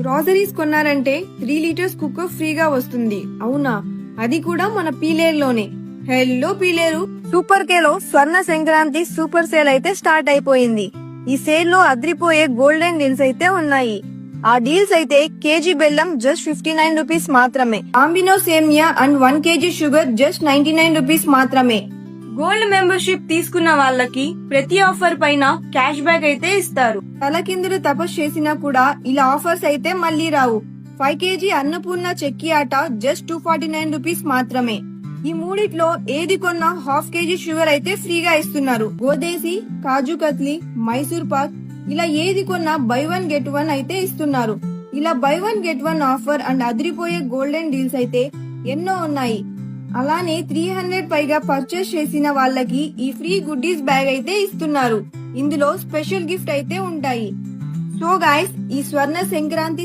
Groceries కొన్నారంటే 3 litres cooker ఫ్రీగా వస్తుంది. అవునా, అది కూడా మన పీలేరులోనే. హెల్లో పీలేరు. సూపర్ కేలో స్వర్ణ సంక్రాంతి సూపర్ సేల్ అయితే స్టార్ట్ అయిపోయింది. ఈ సేల్ లో అద్రిపోయే గోల్డెన్ డీల్స్ అయితే ఉన్నాయి. ఆ డీల్స్ అయితే కేజీ బెల్లం జస్ట్ 59 రూపీస్ మాత్రమే. ఆంబినో సేమియా and 1 KG sugar just 99 rupees మాత్రమే. గోల్డ్ మెంబర్షిప్ తీసుకున్న వాళ్ళకి ప్రతి ఆఫర్ పైన క్యాష్ బ్యాక్ అయితే ఇస్తారు. తలకిందులు తపస్సు చేసినా కూడా ఇలా ఆఫర్స్ అయితే మళ్ళీ రావు. 5 కేజీ అన్నపూర్ణ చెక్కి ఆట జస్ట్ 249 రూపీస్ మాత్రమే. ఈ మూడిట్లో ఏది కొన్నా హాఫ్ కేజీ షుగర్ అయితే ఫ్రీగా ఇస్తున్నారు. గోదేసి, కాజు కత్లీ, మైసూర్ పాక్ ఇలా ఏది కొన్నా బై 1 గెట్ 1 అయితే ఇస్తున్నారు. ఇలా బై 1 గెట్ 1 ఆఫర్ అండ్ అదిరిపోయే గోల్డెన్ డీల్స్ అయితే ఎన్నో ఉన్నాయి. అలానే 300 పైగా పర్చేస్ చేసిన వాళ్ళకి ఈ ఫ్రీ గుడ్డీస్ బ్యాగ్ అయితే ఇస్తున్నారు. ఇందులో స్పెషల్ గిఫ్ట్ అయితే ఉంటాయి. సో గైస్, ఈ స్వర్ణ సంక్రాంతి